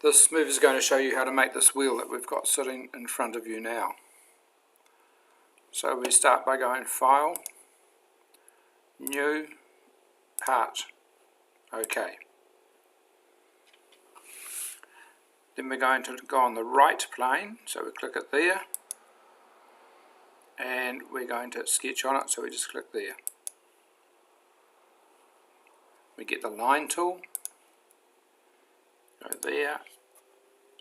This move is going to show you how to make this wheel that we've got sitting in front of you now. So we start by going File, New, Part, OK. Then we're going to go on the right plane, so we click it there, and we're going to sketch on it, so we just click there. We get the line tool, go there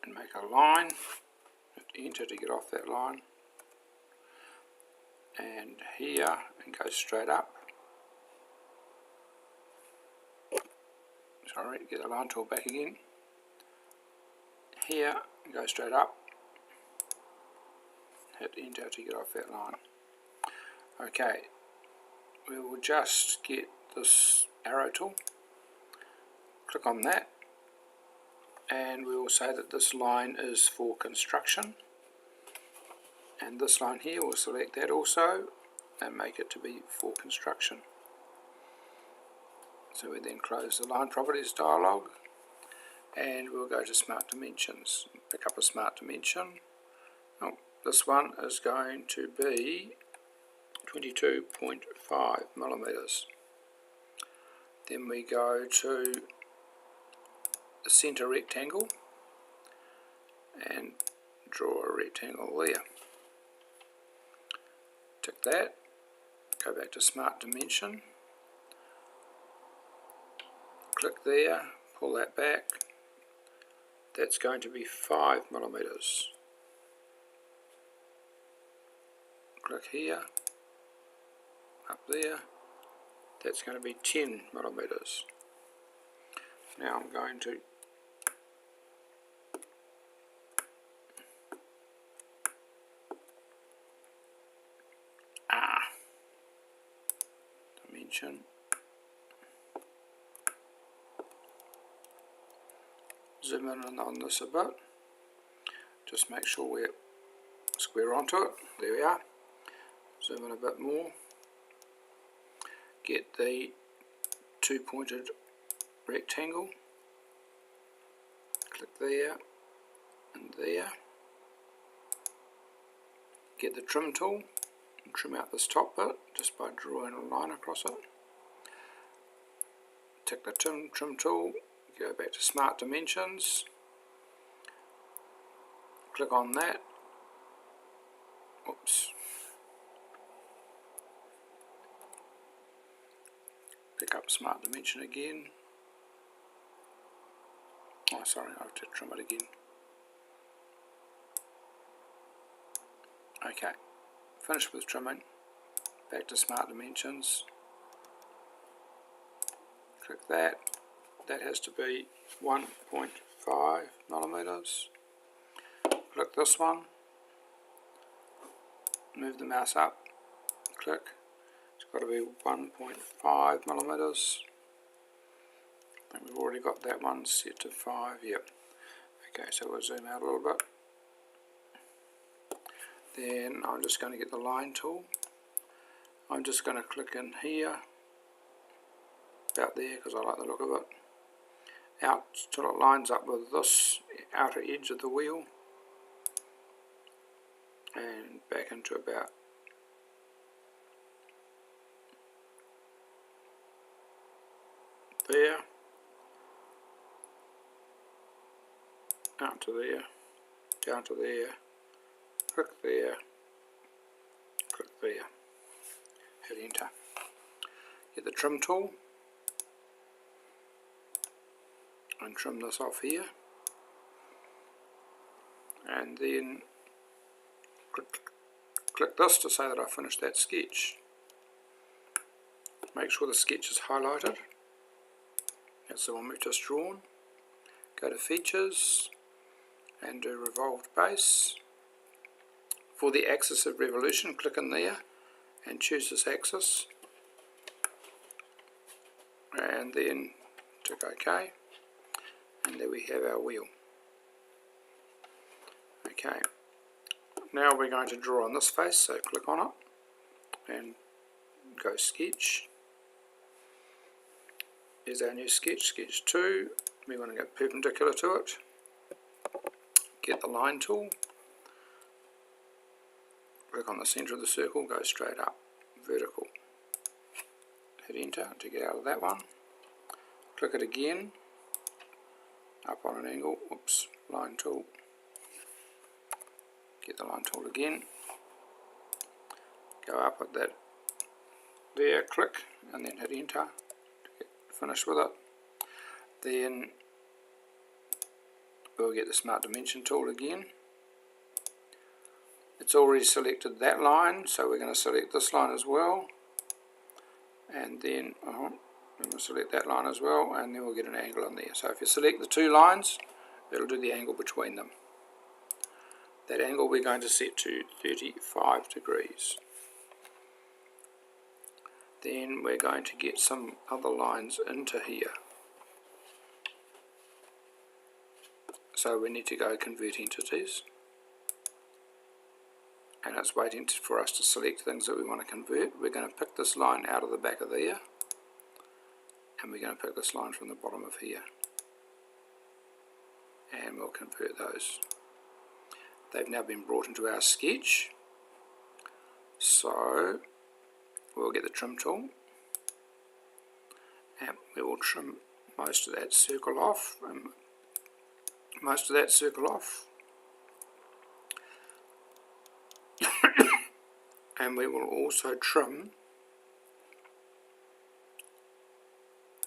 and make a line, hit enter to get off that line, and here and go straight up. Sorry, get the line tool back again. Here and go straight up, hit enter to get off that line. Okay, we will just get this arrow tool, click on that, and we will say that this line is for construction, and this line here, we'll select that also and make it to be for construction. So we then close the line properties dialog, and we'll go to smart dimensions, pick up a smart dimension. Oh, this one is going to be 22.5 millimeters. Then we go to the center rectangle and draw a rectangle there. Tick that, go back to smart dimension, click there, pull that back. That's going to be 5 millimeters. Click here, up there, that's going to be 10 millimeters. Now I'm going to dimension, zoom in on this a bit, just make sure we're square onto it. There we are. Zoom in a bit more, get the two pointed rectangle, click there and there, get the trim tool and trim out this top bit just by drawing a line across it. Tick the trim tool, go back to smart dimensions, click on that, oops, pick up smart dimension again. Oh sorry, I have to trim it again. Okay, finish with trimming, back to smart dimensions, click that, that has to be 1.5 millimeters, click this one, move the mouse up, click, it's got to be 1.5 millimeters. I think we've already got that one set to 5, yep. Okay, so we'll zoom out a little bit. Then I'm just going to get the line tool. I'm just going to click in here, about there because I like the look of it, out till it lines up with this outer edge of the wheel, and back into about there, out to there, down to there, click there, click there, hit enter. Get the trim tool and trim this off here, and then click this to say that I finished that sketch. Make sure the sketch is highlighted. That's the one we've just drawn. Go to features and do revolved base. For the axis of revolution, click in there and choose this axis, and then tick OK, and there we have our wheel. Okay, now we're going to draw on this face, so click on it and go sketch. Here's our new sketch, sketch 2. We want to go perpendicular to it. get the line tool, click on the centre of the circle, go straight up, vertical, hit enter to get out of that one, click it again, up on an angle, whoops, line tool, get the line tool again, go up at that there, click, and then hit enter to get finished with it. Then we'll get the Smart Dimension tool again. It's already selected that line, so we're going to select this line as well, and then we'll select that line as well, and then we'll get an angle in there. So if you select the two lines, it'll do the angle between them. That angle we're going to set to 35 degrees. Then we're going to get some other lines into here. So we need to go convert entities, and it's waiting for us to select things that we want to convert. We're going to pick this line out of the back of there, and we're going to pick this line from the bottom of here, and we'll convert those. They've now been brought into our sketch, so we'll get the trim tool, and we will trim most of that circle off, and we will also trim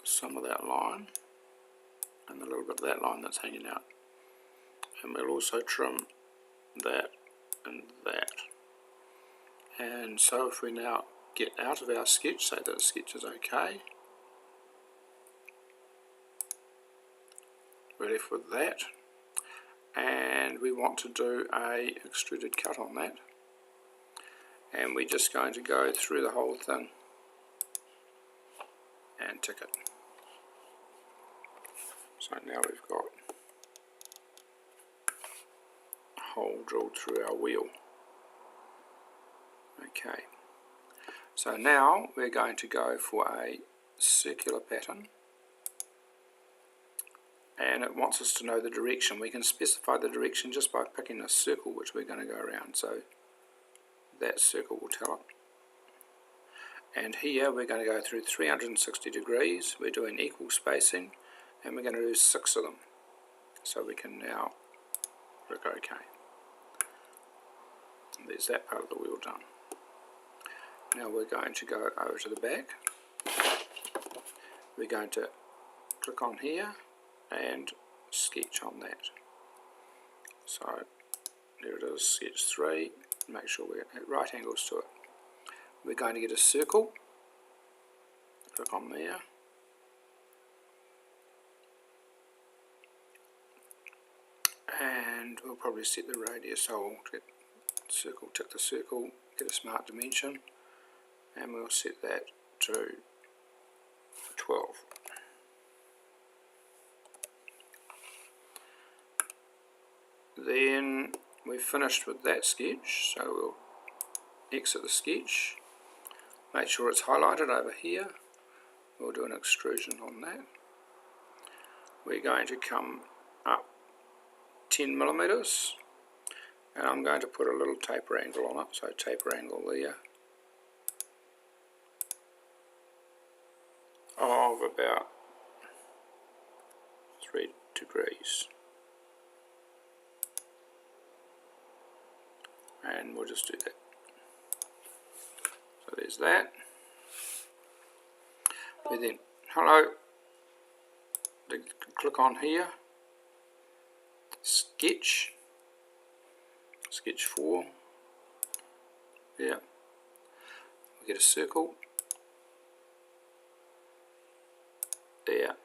some of that line and a little bit of that line that's hanging out, and we'll also trim that and that. And so if we now get out of our sketch, say that the sketch is okay, we're left with that, and we want to do a extruded cut on that, and we're just going to go through the whole thing and tick it. So now we've got a hole drilled through our wheel. Okay, so now we're going to go for a circular pattern, and it wants us to know the direction. We can specify the direction just by picking a circle which we're going to go around, so that circle will tell it. And here we're going to go through 360 degrees, we're doing equal spacing, and we're going to do 6 of them. So we can now click OK. And there's that part of the wheel done. Now we're going to go over to the back. We're going to click on here and sketch on that. So there it is, sketch 3, make sure we're at right angles to it. We're going to get a circle, click on there, and we'll probably set the radius, so we'll get circle, tick the circle, get a Smart Dimension, and we'll set that to 12. Then we've finished with that sketch, so we'll exit the sketch, make sure it's highlighted over here, we'll do an extrusion on that. We're going to come up 10 millimeters, and I'm going to put a little taper angle on it, so taper angle there of about 3 degrees. And we'll just do that. So there's that. We then, click on here, sketch, sketch 4, yeah, we get a circle, there,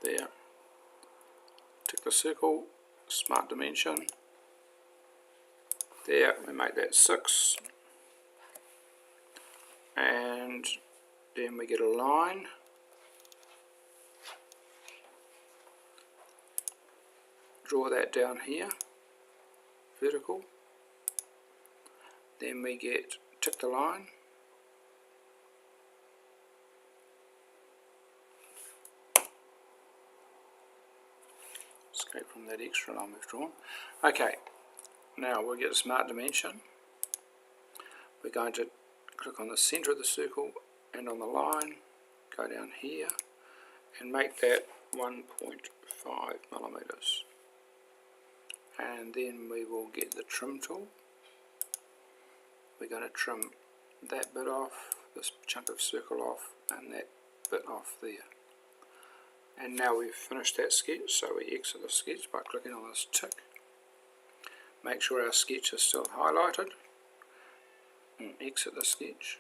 there, tick the circle, Smart Dimension, there, we make that 6, and then we get a line, draw that down here, vertical, then we get, tick the line, let's take from that extra line we've drawn. Okay, now we'll get a smart dimension. We're going to click on the centre of the circle and on the line, go down here and make that 1.5 millimeters. And then we will get the trim tool. We're going to trim that bit off, this chunk of circle off, and that bit off there. And now we've finished that sketch, so we exit the sketch by clicking on this tick. Make sure our sketch is still highlighted, and exit the sketch.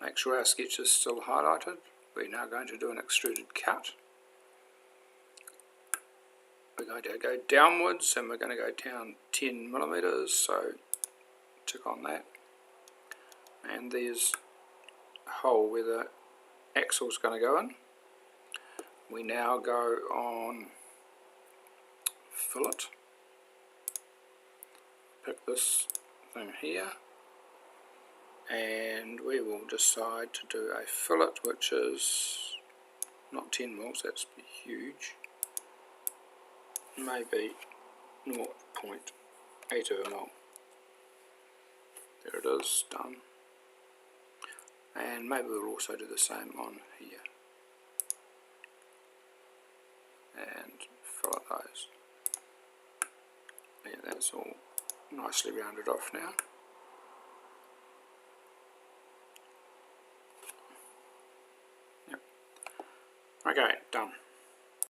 Make sure our sketch is still highlighted. We're now going to do an extruded cut. We're going to go downwards and we're going to go down 10 millimeters, so tick on that. And there's a hole where the axle is going to go in. We now go on fillet. Pick this thing here. And we will decide to do a fillet which is not 10 mils, that's huge. Maybe 0.8 of a mil. There it is, done. And maybe we'll also do the same on here. And fillet those. Yeah, that's all nicely rounded off now. Yep. Okay, done.